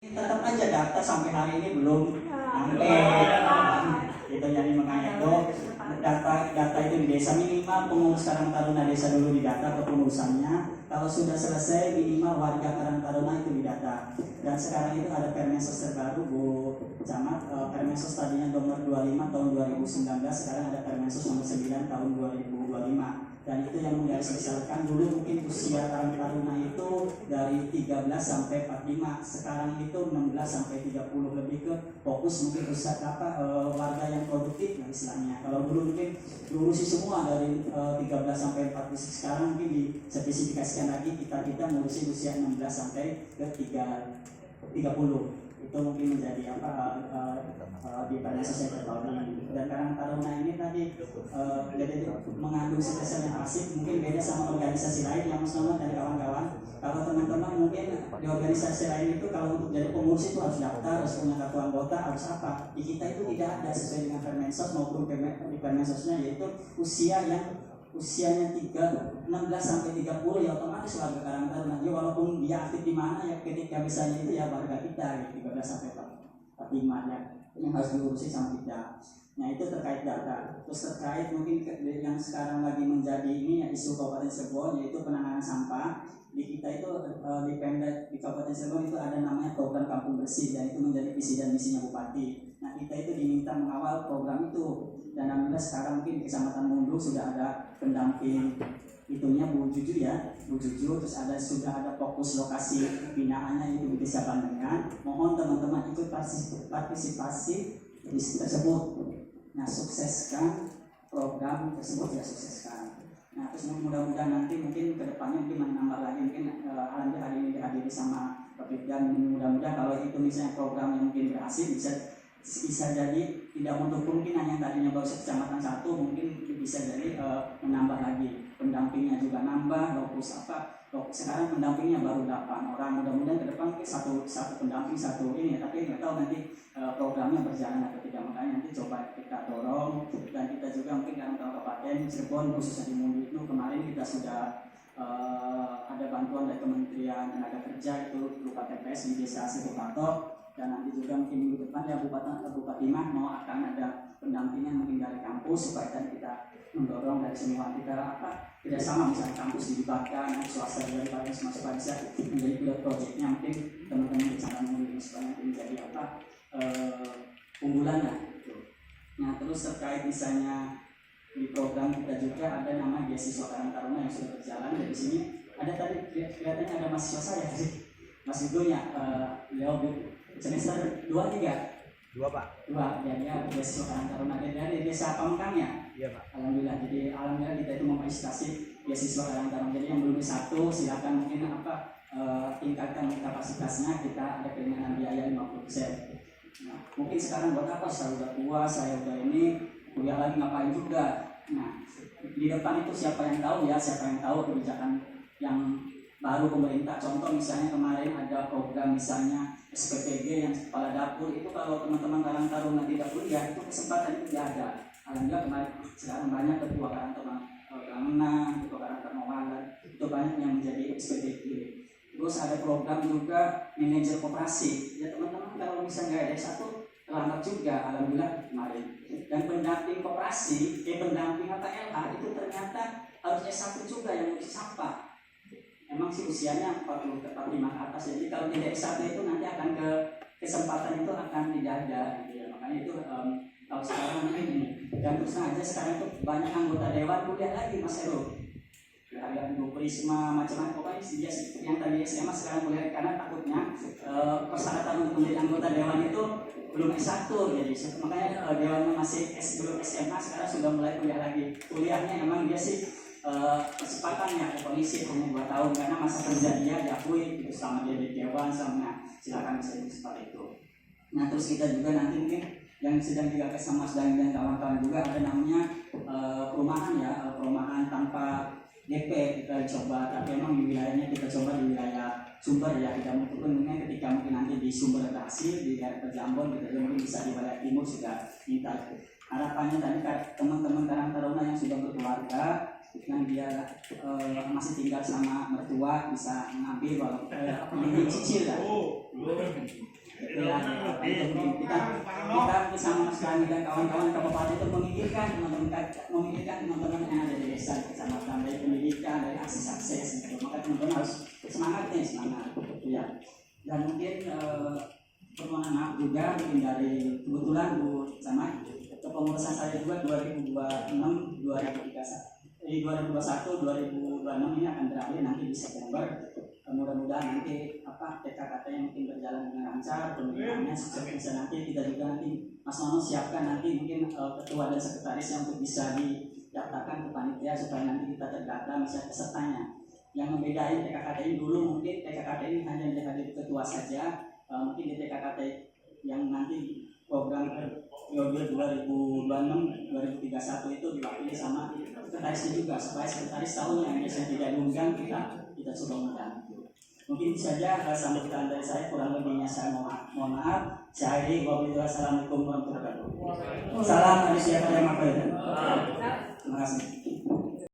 Tetap aja data sampai hari ini belum sampai itu jadi makanya dok data itu di desa minimal pengurus Karang Taruna desa dulu didata kepengurusannya. Kalau sudah selesai minimal warga Karang Taruna itu didata. Dan sekarang itu ada Permensos terbaru Bu Camat, Permensos tadinya nomor 25 tahun 2019, sekarang ada Permensos nomor 9 tahun 2025. Dan itu yang menggarisbesarkan dulu mungkin usia Karang Taruna itu dari 13 sampai 45, sekarang itu 16 sampai 30, lebih ke fokus mungkin usia warga yang produktif lah istilahnya. Kalau dulu mungkin diurusi semua dari 13 sampai 40, sekarang mungkin dispesifikasikan lagi kita ngurusin usia 16 sampai ke 30. Itu mungkin menjadi di pada sosial terbaru. Dan Karang Taruna ini tadi jadi mengandung spesial yang asik, mungkin beda sama organisasi lain yang sama dari kawan-kawan. Kalau teman-teman mungkin di organisasi lain itu kalau untuk jadi pengurus itu harus daftar, harus punya kartu anggota, harus apa. Di kita itu tidak ada sesuai dengan Permensos maupun di Permensosnya, yaitu usianya 16 sampai 30 ya otomatis warga Karang Taruna. Jadi walaupun dia aktif di mana ya ketika misalnya itu ya warga kita ya, 13 sampai 45 ya, ini harus diurusi sama kita. Nah itu terkait data. Terus terkait mungkin yang sekarang lagi menjadi ini ya isu Kabupaten Cirebon, yaitu penanganan sampah. Di kita itu di Pemda di Kabupaten Cirebon itu ada namanya program Kampung Bersih, dan itu menjadi visi dan misinya Bupati. Nah kita itu diminta mengawal program itu. Dan alhamdulillah sekarang mungkin di Kecamatan Mundu sudah ada pendamping itunya Bu Juju ya, Bu Juju. Terus sudah ada fokus lokasi binaannya itu di Desa Bandengan. Mohon teman-teman ikut partisipasi di tersebut. Nah sukseskan program tersebut ya, sukseskan. Nah terus mudah-mudahan nanti mungkin kedepannya mungkin menambah lagi, mungkin alhamdulillah hari ini dihadiri sama Pak dan mudah-mudahan kalau itu misalnya program yang mungkin berhasil bisa jadi tidak menutup kemungkinan yang tadinya baru kecamatan satu mungkin bisa jadi menambah lagi, pendampingnya juga nambah, sekarang pendampingnya baru 8 orang, mudah-mudahan ke depan satu pendamping satu ini, tapi nggak tahu nanti programnya berjalan atau tidak, makanya nanti coba kita dorong. Dan kita juga mungkin dalam Kabupaten Cirebon khususnya di Mundu itu kemarin kita sudah ada bantuan dari Kementerian Tenaga Kerja itu berupa TPS di Desa Sikupato. Dan nanti juga mungkin minggu depan ya Bupati Mah mau akan ada pendampingan mungkin dari kampus, supaya tadi kita mendorong dari semua kita kerjasama, misalnya kampus dilibatkan, swasta dilibatkan, semua bisa menjadi pilot projectnya, mungkin teman-teman bisa mengambil supaya nanti menjadi unggulan lah gitu. Nah terus terkait misalnya di program kita juga ada nama beasiswa Karang Taruna yang sudah berjalan. Dari sini ada tadi kelihatannya ada mahasiswa saya Mas Yudo ya, beliau semester 2 Pak. 2 ya, dia beasiswa Karang Taruna dari Desa Pamengkang ya. Iya Pak. Alhamdulillah kita itu memfasilitasi beasiswa Karang Taruna. Jadi yang belum S1 silakan mungkin tingkatkan kapasitasnya, kita ada keringanan biaya 50%. Nah, mungkin sekarang buat apa, saya udah tua, saya udah ini kuliah lagi ngapain juga. Nah di depan itu siapa yang tahu kebijakan yang baru pemerintah. Contoh misalnya kemarin ada program misalnya SPPG yang kepala dapur itu, kalau teman-teman Karang Taruna tidak kuliah itu kesempatan itu tidak ada. Alhamdulillah kemarin sekarang banyak ketua Karang Taruna Menang, ketua Karang Taruna Walet, itu banyak yang menjadi SPPG. Terus ada program juga manajer koperasi. Ya teman-teman kalau misalnya nggak ada S1 terlambat juga, alhamdulillah kemarin. Dan pendamping koperasi, pendamping LH itu ternyata harus S1 juga yang mengisi sampah. Emang sih usianya 40 ke 45 ke atas, jadi kalau tidak S1 itu nanti akan kesempatan itu akan tidak ada gitu ya. Makanya itu kalau sekarang ini, dan terus aja sekarang itu banyak anggota dewan kuliah lagi Mas Heru. Ada Ibu Prisma macam-macam, pokoknya dia yang tadi SMA sekarang kuliah, karena takutnya persyaratan untuk menjadi anggota dewan itu belum S1, jadi makanya dewannya masih belum SMA, sekarang sudah mulai kuliah lagi. Kuliahnya emang dia sih percepatannya kondisi hanya 2 tahun, karena masa kerja dia diakui itu selama dia di dewan sama, silakan bisa seperti itu. Nah terus kita juga nanti mungkin yang sedang digagas sama Mas Dani dan kawan-kawan juga ada namanya perumahan tanpa DP kita coba, tapi memang di wilayahnya kita coba di wilayah Sumber ya, tidak mungkin ketika mungkin nanti di Sumber berhasil di daerah Pejambon kita mungkin bisa di wilayah timur juga minta. Harapannya tadi teman-teman Karang Taruna yang sudah berkeluarga yang dia masih tinggal sama mertua bisa ngambil walaupun ini cicil lah. Ya, kita bersama Mas Kami dan kawan-kawan kabupaten itu memikirkan teman-teman yang ada di desa kecamatan, dari pendidikan, dari akses gitu. Maka teman-teman harus semangat ya. Dan mungkin permohonan maaf juga mungkin dari kebetulan Bu sama kepengurusan saya juga 2026 2021 2026 ini akan berakhir nanti di September. Mudah-mudahan nanti TKKT yang mungkin berjalan dengan lancar, pemilihannya bisa nanti kita juga nanti Mas Nono siapkan nanti mungkin ketua dan sekretaris yang untuk bisa didaftarkan ke panitia supaya nanti kita terdata misalnya pesertanya. Yang membedain TKKT ini dulu mungkin TKKT ini hanya jadi ketua saja, mungkin di TKKT yang nanti program periode 2026 2031 itu diwakili sama sekretarisnya juga supaya sekretaris tahu yang biasanya tidak diundang kita coba undang. Mungkin saja sambutan dari saya, kurang lebihnya saya mohon maaf. Saya akhiri, wassalamualaikum warahmatullahi wabarakatuh. Salam manusia pada makhluk. Terima kasih.